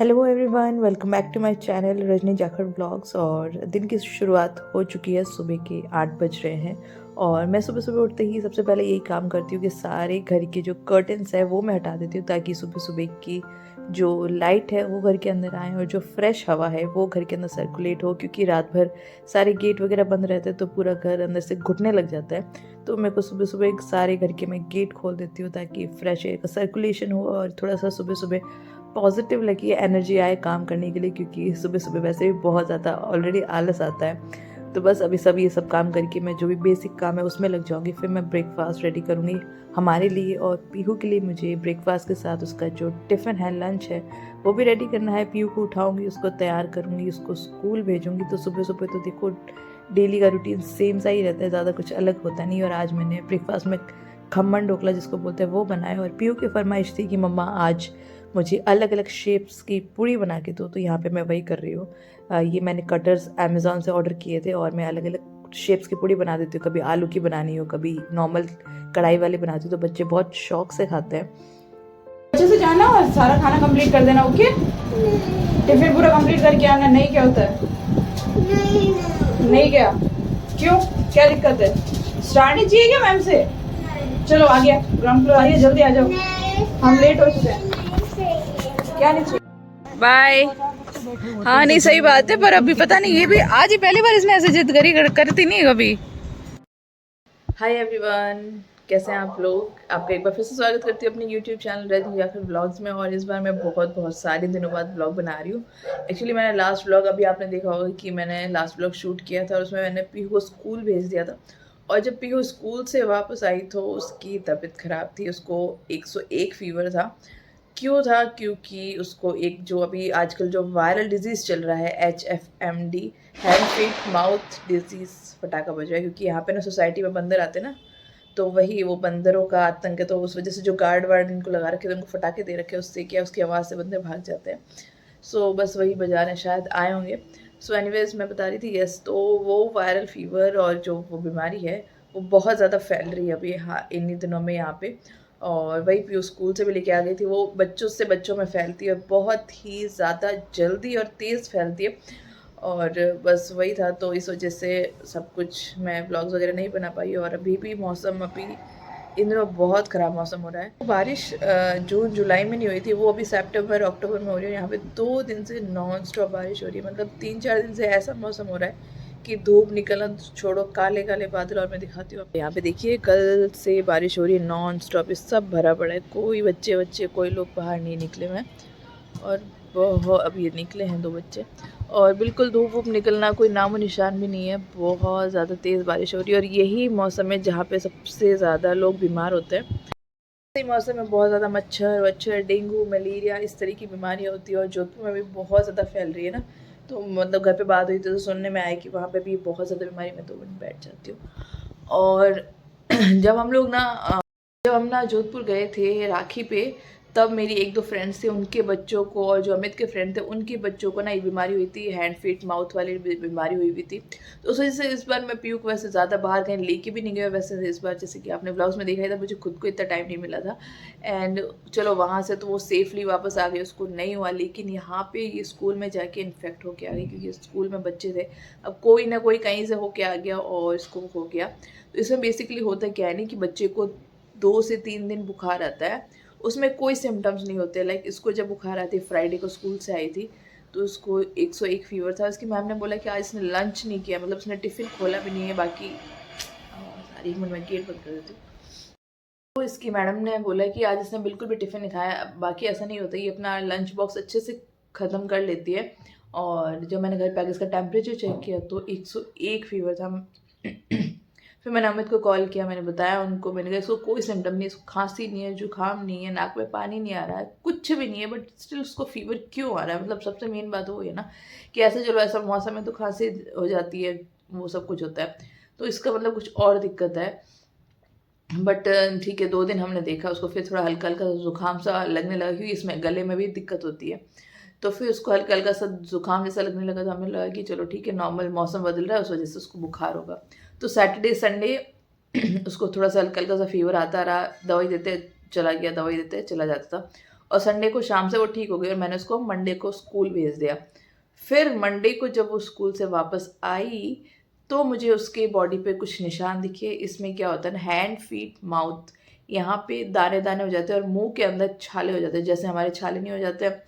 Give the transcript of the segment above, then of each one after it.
Hello everyone, welcome back to my channel Rajni Jakhar blogs. और दिन की शुरुआत हो चुकी है, सुबह के 8 बज रहे हैं। और मैं सुबह सुबह उठते ही सबसे पहले यही काम करती हूँ कि सारे घर के जो कर्टन्स है वो मैं हटा देती हूँ, ताकि सुबह सुबह की जो लाइट है वो घर के अंदर आए और जो फ्रेश हवा है वो घर के अंदर सर्कुलेट हो। क्योंकि रात भर सारे गेट वगैरह बंद रहते हैं तो पूरा घर अंदर से घुटने लग जाता है। तो मेरे को सुबह सुबह सारे घर के मैं गेट खोल देती हूँ, ताकि फ्रेश एयर का सर्कुलेशन हो और थोड़ा सा सुबह सुबह पॉजिटिव लगी एनर्जी आए काम करने के लिए। क्योंकि सुबह सुबह वैसे भी बहुत ज़्यादा ऑलरेडी आलस आता है। तो बस अभी सब ये सब काम करके मैं जो भी बेसिक काम है उसमें लग जाऊंगी। फिर मैं ब्रेकफास्ट रेडी करूँगी हमारे लिए और पीहू के लिए। मुझे ब्रेकफास्ट के साथ उसका जो टिफ़िन है, लंच है, वो भी रेडी करना है। पीहू को उठाऊंगी, उसको तैयार करूँगी, उसको स्कूल भेजूँगी। तो सुबह सुबह तो देखो डेली का रूटीन सेम सा ही रहता है, ज़्यादा कुछ अलग होता नहीं। और आज मैंने ब्रेकफास्ट में खम्मन ढोकला जिसको बोलते हैं वो बनाया। और पीहू की फरमाइश थी कि मम्मा आज मुझे अलग अलग शेप्स की पूड़ी बना के दो, तो यहाँ पे मैं वही कर रही हूँ। ये मैंने कटर्स अमेज़ॉन से ऑर्डर किए थे और मैं अलग अलग शेप्स की पूड़ी बना देती हूँ। कभी आलू की बनानी हो, कभी नॉर्मल कढ़ाई वाली बनाती हूँ, तो बच्चे बहुत शौक से खाते हैं। अच्छे से जाना और सारा खाना कंप्लीट कर देना। ओके, टिफिन पूरा कंप्लीट करके आना। नहीं क्या होता है? नहीं क्या? क्यों, क्या दिक्कत है? स्टार्ट नहीं चाहिए क्या मैम से? चलो आ गया, ग्राउंड फ्लोर आ गया, जल्दी आ जाओ, हम लेट हो चुके हैं। क्या नहीं चाहिए? बाय। हाँ नहीं, सही बात है, पर अभी पता नहीं, ये भी आज ही पहली बार इसने ऐसे जिद करी, करती नहीं है कभी। हाय एवरीवन, कैसे हैं आप लोग? आपका एक बार फिर से स्वागत करती हूँ अपने YouTube channel Rajni Jakhar blogs में। और इस बार मैं बहुत सारे दिनों बाद ब्लॉग बना रही हूँ। एक्चुअली मैंने लास्ट ब्लॉग, अभी आपने देखा होगा कि मैंने लास्ट ब्लॉग शूट किया था और उसमें मैंने पीहू को स्कूल भेज दिया था। और जब पीहू स्कूल से वापस आई तो उसकी तबीयत ख़राब थी, उसको 101 फीवर था। क्यों था? क्योंकि उसको एक जो अभी आजकल जो वायरल डिजीज़ चल रहा है, HFMD, hand feet mouth disease, फटाका बज रहा है। क्योंकि यहाँ पे ना सोसाइटी में बंदर आते ना, तो वही वो बंदरों का आतंक है। तो उस वजह से जो गार्ड वार्ड इनको लगा रखे थे, उनको फटाके दे रखे, उससे क्या उसकी आवाज़ से बंदर भाग जाते हैं। सो बस वही बजाने शायद आए होंगे। सो एनीवेज मैं बता रही थी, यस, तो वो वायरल फीवर और जो वो बीमारी है वो बहुत ज़्यादा फैल रही है अभी, हाँ, इन्हीं दिनों में यहाँ पे। और वही पीयू स्कूल से भी लेके आ गई थी। वो बच्चों से बच्चों में फैलती है, बहुत ही ज़्यादा जल्दी और तेज़ फैलती है। और बस वही था, तो इस वजह से सब कुछ मैं व्लॉग्स वगैरह नहीं बना पाई। और अभी भी मौसम, अभी इन दिनों बहुत ख़राब मौसम हो रहा है। बारिश जून जुलाई में नहीं हुई थी, वो अभी सितंबर अक्टूबर में हो रही है। यहाँ पे 2 दिन से नॉन स्टॉप बारिश हो रही है। मतलब 3-4 दिन से ऐसा मौसम हो रहा है कि धूप निकलना छोड़ो, काले काले बादल। और मैं दिखाती हूँ, यहाँ पे देखिए कल से बारिश हो रही है नॉन स्टॉप, सब भरा पड़ा है। कोई बच्चे कोई लोग बाहर नहीं निकले हुए हैं। और बहुत अभी निकले हैं 2 बच्चे। और बिल्कुल धूप वूप निकलना कोई नामो निशान भी नहीं है। बहुत ज़्यादा तेज़ बारिश हो रही है और यही मौसम है जहाँ पे सबसे ज़्यादा लोग बीमार होते हैं। इसी मौसम में बहुत ज़्यादा मच्छर वच्छर, डेंगू, मलेरिया, इस तरह की बीमारियाँ होती है। और जोधपुर में भी बहुत ज़्यादा फैल रही है ना। तो मतलब घर पे बात हुई तो सुनने में आया कि वहाँ पे भी बहुत ज़्यादा बीमारी, में 2 मिनट बैठ जाती हूँ। और जब हम लोग ना जब हम ना जोधपुर गए थे राखी पे, तब मेरी 1-2 फ्रेंड्स थे, उनके बच्चों को, और जो अमित के फ्रेंड थे उनके बच्चों को ना ये बीमारी हुई थी, हैंड फीट माउथ वाली बीमारी हुई थी। तो उस वजह से इस बार मैं पीयू को वैसे ज़्यादा बाहर कहीं लेके भी नहीं गया। वैसे इस बार जैसे कि आपने ब्लॉग्स में देखा ही था, मुझे खुद को इतना टाइम नहीं मिला था। एंड चलो वहाँ से तो वो सेफली वापस आ गए, उसको नहीं हुआ। लेकिन यहाँ पे ये स्कूल में जाके इन्फेक्ट होके आ गई, क्योंकि स्कूल में बच्चे थे। अब कोई ना कोई कहीं से होके आ गया और इसको हो गया। तो इसमें बेसिकली होता क्या है नहीं कि बच्चे को 2 से 3 दिन बुखार आता है, उसमें कोई सिम्टम्स नहीं होते। लाइक इसको जब बुखार आती है, फ्राइडे को स्कूल से आई थी, तो उसको 101 फीवर था। उसकी मैम ने बोला कि आज इसने लंच नहीं किया, मतलब उसने टिफ़िन खोला भी नहीं है। बाकी सारी, एक मिनट में गेट बंद कर देती हूँ। तो इसकी मैडम ने बोला कि आज इसने बिल्कुल भी टिफ़िन नहीं खाया। बाकी ऐसा नहीं होता, ये अपना लंच बॉक्स अच्छे से ख़त्म कर लेती है। और जब मैंने घर पे आके इसका टेम्परेचर चेक किया तो 101 फीवर था। फिर मैंने अमित को कॉल किया, मैंने बताया उनको, मैंने कहा इसको कोई सिम्टम नहीं है, इसको खांसी नहीं है, जुकाम नहीं है, नाक में पानी नहीं आ रहा है, कुछ भी नहीं है, बट स्टिल उसको फीवर क्यों आ रहा है। मतलब सबसे मेन बात वो है ना कि ऐसे चलो ऐसा मौसम है तो खांसी हो जाती है, वो सब कुछ होता है, तो इसका मतलब कुछ और दिक्कत है। बट ठीक है, 2 दिन हमने देखा उसको, फिर थोड़ा हल्का हल्का जुकाम सा लगने लगा, क्योंकि इसमें गले में भी दिक्कत होती है। तो फिर उसको हल्का हल्का सा जुकाम जैसा लगने लगा, तो हमें लगा कि चलो ठीक है, नॉर्मल मौसम बदल रहा है, उस वजह से उसको बुखार होगा। तो सैटरडे संडे उसको थोड़ा सा हल्का हल्का सा फीवर आता रहा, दवाई देते चला गया, दवाई देते चला जाता था। और संडे को शाम से वो ठीक हो गई और मैंने उसको मंडे को स्कूल भेज दिया। फिर मंडे को जब वो स्कूल से वापस आई तो मुझे उसके बॉडी पे कुछ निशान दिखे। इसमें क्या होता है ना, हैंड फीट माउथ, यहाँ पे दाने दाने हो जाते हैं और मुंह के अंदर छाले हो जाते हैं, जैसे हमारे छाले नहीं हो जाते हैं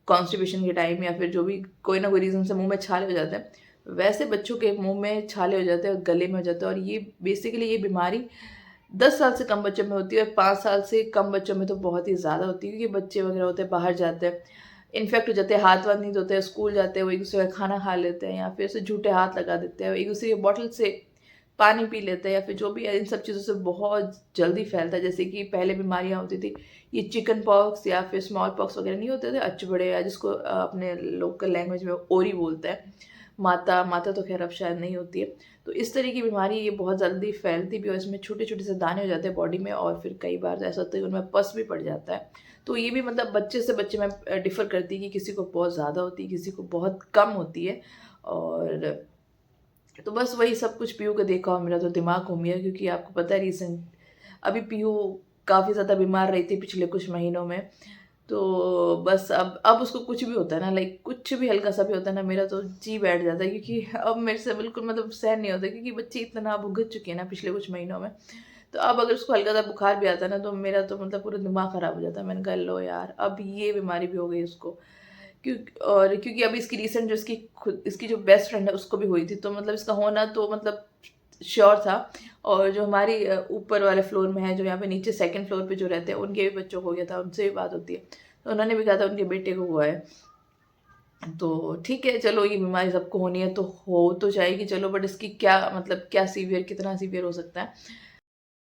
कॉन्स्टिपेशन के टाइम या फिर जो भी कोई ना कोई रीज़न से मुंह में छाले हो जाते हैं, वैसे बच्चों के मुंह में छाले हो जाते हैं और गले में हो जाते हैं। और ये बेसिकली ये बीमारी 10 साल से कम बच्चों में होती है और 5 साल से कम बच्चों में तो बहुत ही ज़्यादा होती है, क्योंकि बच्चे वगैरह होते हैं बाहर जाते हैं, इन्फेक्ट हो जाते हैं, हाथ वाथ नहीं धोते हैं, स्कूल जाते हैं, वो एक दूसरे का खाना खा लेते हैं या फिर से झूठे हाथ लगा देते हैं, एक दूसरे की बॉटल से पानी पी लेते हैं या फिर जो भी है, इन सब चीज़ों से बहुत जल्दी फैलता है। जैसे कि पहले बीमारियाँ होती थी, ये चिकन पॉक्स या फिर स्मॉल पॉक्स वगैरह नहीं होते थे, अचबड़े या जिसको अपने लोकल लैंग्वेज में ओरी बोलते हैं, माता माता तो खैर अब शायद नहीं होती है। तो इस तरह की बीमारी ये बहुत जल्दी फैलती भी और इसमें छोटे छोटे से दाने हो जाते हैं बॉडी में और फिर कई बार ऐसा होता है कि उनमें पस भी पड़ जाता है। तो ये भी मतलब बच्चे से बच्चे में डिफ़र करती है कि किसी को बहुत ज़्यादा होती है, किसी को बहुत कम होती है। और तो बस वही सब कुछ पीहू को देखा और मेरा तो दिमाग घूम गया, क्योंकि आपको पता है रिसेंट अभी पीहू काफ़ी ज़्यादा बीमार रही थी पिछले कुछ महीनों में। तो बस अब उसको कुछ भी होता है ना, लाइक कुछ भी हल्का सा भी होता है ना, मेरा तो जी बैठ जाता है, क्योंकि अब मेरे से बिल्कुल मतलब सहन नहीं होता, क्योंकि बच्चे इतना भुगत चुके हैं ना पिछले कुछ महीनों में। तो अब अगर उसको हल्का सा बुखार भी आता है ना तो मेरा तो मतलब पूरा दिमाग ख़राब हो जाता है। मैंने कहा लो यार, अब ये बीमारी भी हो गई उसको। क्योंकि अभी इसकी रिसेंट जो इसकी जो बेस्ट फ्रेंड है उसको भी हुई थी, तो मतलब इसका होना तो मतलब श्योर था। और जो हमारी ऊपर वाले फ्लोर में है, जो यहाँ पे नीचे सेकंड फ्लोर पे जो रहते हैं, उनके भी बच्चों को हो गया था, उनसे भी बात होती है, तो उन्होंने भी कहा था उनके बेटे को हुआ है। तो ठीक है, चलो ये बीमारी सबको होनी है तो हो तो जाएगी, चलो, बट इसकी क्या मतलब क्या सीवियर, कितना सीवियर हो सकता है।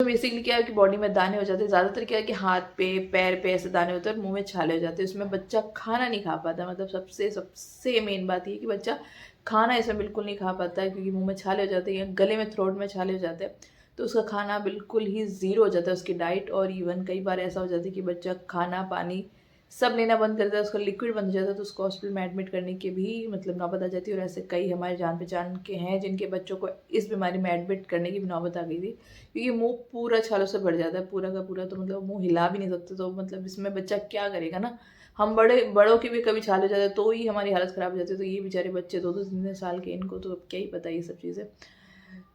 तो बेसिकली क्या है कि बॉडी में दाने हो जाते हैं, ज़्यादातर क्या है कि हाथ पे पैर पे ऐसे दाने होते हैं और मुंह में छाले हो जाते हैं। उसमें बच्चा खाना नहीं खा पाता, मतलब सबसे सबसे मेन बात ये है कि बच्चा खाना इसमें बिल्कुल नहीं खा पाता है, क्योंकि मुंह में छाले हो जाते हैं या गले में थ्रोट में छाले हो जाते हैं, तो उसका खाना बिल्कुल ही ज़ीरो हो जाता है, उसकी डाइट। और इवन कई बार ऐसा हो जाता है कि बच्चा खाना पानी सब लेना बंद कर देता है, उसका लिक्विड बन जाता है, तो उसको हॉस्पिटल में एडमिट करने की भी मतलब नौबत आ जाती है। और ऐसे कई हमारे जान पहचान के हैं जिनके बच्चों को इस बीमारी में एडमिट करने की भी नौबत आ गई थी, क्योंकि मुंह पूरा छालों से भर जाता है, पूरा का पूरा, तो मतलब मुंह हिला भी नहीं सकते। तो मतलब इसमें बच्चा क्या करेगा ना, हम बड़ों के भी कभी छाले हो जाते हैं तो ही हमारी हालत ख़राब हो जाती है, तो ये बेचारे बच्चे 2-2 3-3 साल के, इनको तो अब क्या ही पता ये सब चीज़ें।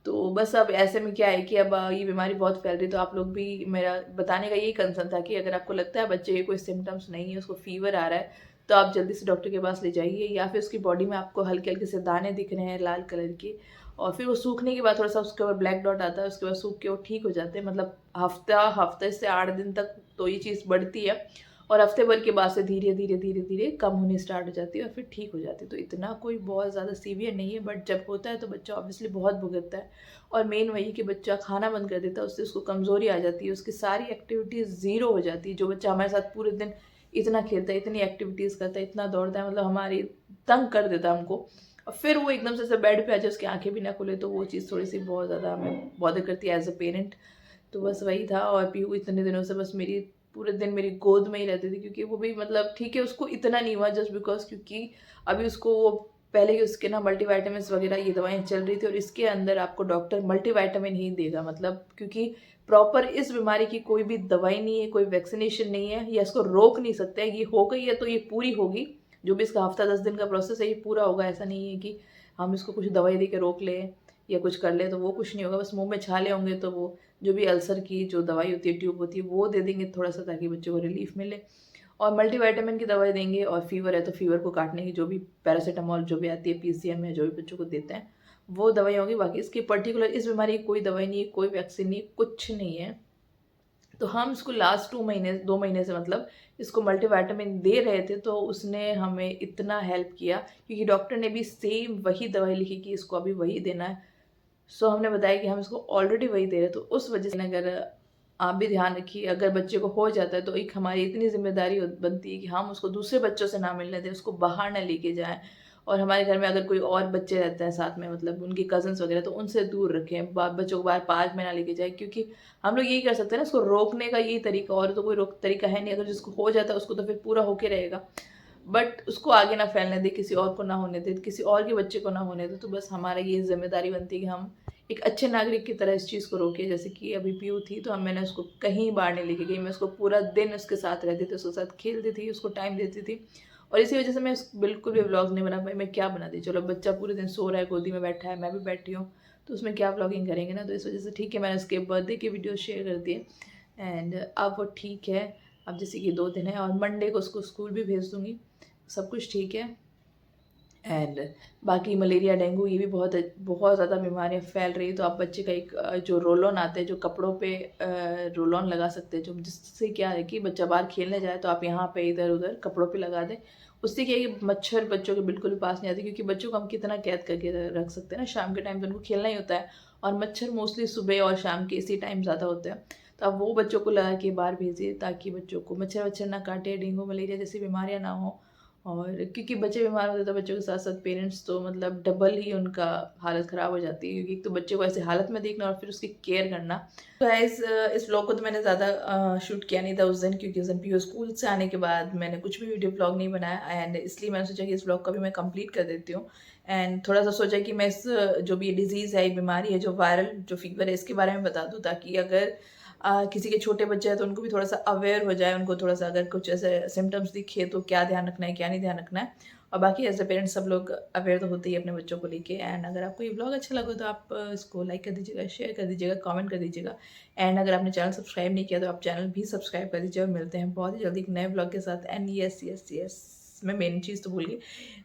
तो बस अब ऐसे में क्या है कि अब ये बीमारी बहुत फैल रही है, तो आप लोग भी, मेरा बताने का यही कंसर्न था कि अगर आपको लगता है बच्चे के कोई सिम्टम्स नहीं है, उसको फीवर आ रहा है, तो आप जल्दी से डॉक्टर के पास ले जाइए। या फिर उसकी बॉडी में आपको हल्के हल्के से दाने दिख रहे हैं लाल कलर के, और फिर वो सूखने के बाद थोड़ा सा उसके ऊपर ब्लैक डॉट आता है, उसके बाद सूख के वो ठीक हो जाते हैं, मतलब हफ्ते से 8 दिन तक तो ये चीज़ बढ़ती है, और हफ्ते भर के बाद से धीरे धीरे धीरे धीरे कम होनी स्टार्ट हो जाती है और फिर ठीक हो जाती है। तो इतना कोई बहुत ज़्यादा सीवियर नहीं है, बट जब होता है तो बच्चा ऑब्वियसली बहुत भुगतता है। और मेन वही कि बच्चा खाना बंद कर देता है, उससे उसको कमज़ोरी आ जाती है, उसकी सारी एक्टिविटीज़ ज़ीरो हो जाती है। जो बच्चा हमारे साथ पूरे दिन इतना खेलता है, इतनी एक्टिविटीज़ करता है, इतना दौड़ता है, मतलब हमारी तंग कर देता है हमको, और फिर वो एकदम से बेड पे आ जाए, उसकी आंखें भी ना खुले, तो वो चीज़ थोड़ी सी बहुत ज़्यादा हमें बॉदर करती है एज अ पेरेंट। तो बस वही था। और पीहू इतने दिनों से बस मेरी पूरे दिन मेरी गोद में ही रहती थी, क्योंकि वो भी मतलब ठीक है, उसको इतना नहीं हुआ जस्ट बिकॉज क्योंकि अभी उसको वो पहले के उसके ना मल्टीविटामिन्स वगैरह ये दवाएं चल रही थी, और इसके अंदर आपको डॉक्टर मल्टीविटामिन ही देगा, मतलब क्योंकि प्रॉपर इस बीमारी की कोई भी दवाई नहीं है, कोई वैक्सीनेशन नहीं है, या इसको रोक नहीं सकते हैं। ये हो गई है तो ये पूरी होगी, जो भी इसका हफ्ता 10 दिन का प्रोसेस है ये पूरा होगा। ऐसा नहीं है कि हम इसको कुछ दवाई दे के रोक लें या कुछ कर ले, तो वो कुछ नहीं होगा। बस मुंह में छाले होंगे तो वो जो भी अल्सर की जो दवाई होती है, ट्यूब होती है, वो दे देंगे थोड़ा सा, ताकि बच्चों को रिलीफ मिले। और मल्टीविटामिन की दवाई देंगे, और फीवर है तो फीवर को काटने की जो भी पैरासीटामॉल जो भी आती है, PCM है, जो भी बच्चों को देते हैं वो दवाई होगी। बाकी इसकी पर्टिकुलर इस बीमारी की कोई दवाई नहीं है, कोई वैक्सीन नहीं, कुछ नहीं है। तो हम इसको लास्ट 2 महीने से मतलब इसको मल्टीविटामिन दे रहे थे, तो उसने हमें इतना हेल्प किया, क्योंकि डॉक्टर ने भी सेम वही दवाई लिखी कि इसको अभी वही देना है। सो हमने बताया कि हम इसको ऑलरेडी वही दे रहे हैं, तो उस वजह से अगर आप भी ध्यान रखिए, अगर बच्चे को हो जाता है तो एक हमारी इतनी जिम्मेदारी बनती है कि हम उसको दूसरे बच्चों से ना मिलने दें, उसको बाहर ना लेके जाएं। और हमारे घर में अगर कोई और बच्चे रहते हैं साथ में, मतलब उनके कजन्स वगैरह, तो उनसे दूर रखें, बच्चों को बाहर पार्क में ना लेके जाए, क्योंकि हम लोग यही कर सकते हैं ना, उसको रोकने का यही तरीका, और तो कोई रोक तरीका है नहीं। अगर जिसको हो जाता है उसको तो फिर पूरा होके रहेगा, बट उसको आगे ना फैलने दे, किसी और को ना होने दे, किसी और के बच्चे को ना होने दे। तो बस हमारा ये जिम्मेदारी बनती है कि हम एक अच्छे नागरिक की तरह इस चीज़ को रोके। जैसे कि अभी पीयू थी तो हम मैंने उसको कहीं बाहर नहीं लेके गई, मैं उसको पूरा दिन उसके साथ रहती थी, उसके साथ खेलती थी, उसको टाइम देती थी। और इसी वजह से मैं बिल्कुल भी व्लॉग नहीं बना पाई। मैं क्या बनाती, चलो बच्चा पूरे दिन सो रहा है, गोदी में बैठा है, मैं भी बैठी हूँ, तो उसमें क्या व्लॉगिंग करेंगे ना। तो इस वजह से ठीक है, मैंने उसके बर्थडे की वीडियो शेयर कर दिए एंड अब वो ठीक है। अब जैसे कि 2 दिन है और मंडे को उसको स्कूल भी भेज दूँगी, सब कुछ ठीक है। एंड बाकी मलेरिया डेंगू ये भी बहुत बहुत ज़्यादा बीमारियाँ फैल रही है। तो आप बच्चे का एक जो रोल ऑन आते हैं, जो कपड़ों पे रोल ऑन लगा सकते हैं, जो जिससे क्या है कि बच्चा बाहर खेलने जाए तो आप यहाँ पे इधर उधर कपड़ों पे लगा दें। उससे क्या है कि मच्छर बच्चों के बिल्कुल भी पास नहीं आते, क्योंकि बच्चों को हम कितना कैद करके रख सकते हैं ना। शाम के टाइम तो उनको खेलना ही होता है और मच्छर मोस्टली सुबह और शाम के इसी टाइम ज़्यादा होते हैं। तो आप वो बच्चों को लगा के बाहर भेजिए ताकि बच्चों को मच्छर वच्छर ना काटे, डेंगू मलेरिया जैसी बीमारियाँ ना हो। और क्योंकि बच्चे बीमार होते हैं तो बच्चों के साथ साथ पेरेंट्स तो मतलब डबल ही उनका हालत ख़राब हो जाती है, क्योंकि एक तो बच्चे को ऐसे हालत में देखना और फिर उसकी केयर करना। तो इस व्लॉग को तो मैंने ज़्यादा शूट किया नहीं था उस दिन, क्योंकि उस दिन पीयू स्कूल से आने के बाद मैंने कुछ भी वीडियो व्लॉग नहीं बनाया एंड इसलिए मैंने सोचा कि इस व्लॉग को भी मैं कंप्लीट कर देती हूँ। एंड थोड़ा सा सोचा कि मैं इस जो भी डिजीज़ है, बीमारी है, जो वायरल जो फीवर है, इसके बारे में बता दूँ, ताकि अगर किसी के छोटे बच्चे हैं तो उनको भी थोड़ा सा अवेयर हो जाए, उनको थोड़ा सा अगर कुछ ऐसे सिम्टम्स दिखे तो क्या ध्यान रखना है, क्या नहीं ध्यान रखना है। और बाकी एज अ पेरेंट्स सब लोग अवेयर तो होते ही अपने बच्चों को लेके। एंड अगर आपको ये ब्लॉग अच्छा लगे तो आप इसको लाइक कर दीजिएगा, शेयर कर दीजिएगा, कमेंट कर दीजिएगा। एंड अगर आपने चैनल सब्सक्राइब नहीं किया तो आप चैनल भी सब्सक्राइब कर दीजिए। और मिलते हैं बहुत ही जल्दी एक नए ब्लॉग के साथ। एंड यस मैं मेन चीज़ तो भूल गई,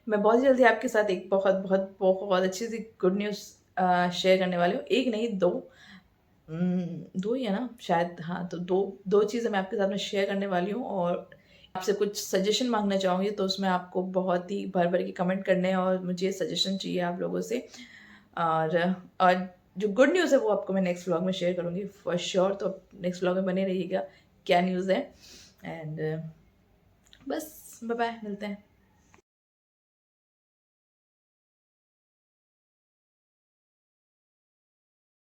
मैं बहुत ही जल्दी आपके साथ एक बहुत बहुत बहुत अच्छी सी गुड न्यूज़ शेयर करने वाली हूँ। एक नहीं, दो 2 ही है ना शायद, हाँ, तो 2 चीज़ें मैं आपके साथ में शेयर करने वाली हूँ। और आपसे कुछ सजेशन माँगना चाहूँगी, तो उसमें आपको बहुत ही भर-भर के कमेंट करने हैं और मुझे सजेशन चाहिए आप लोगों से। और और जो गुड न्यूज़ है वो आपको मैं नेक्स्ट व्लॉग में शेयर करूँगी फॉर श्योर, तो नेक्स्ट व्लॉग में बने रहिएगा क्या न्यूज़ है। एंड बस बाय-बाय, मिलते हैं।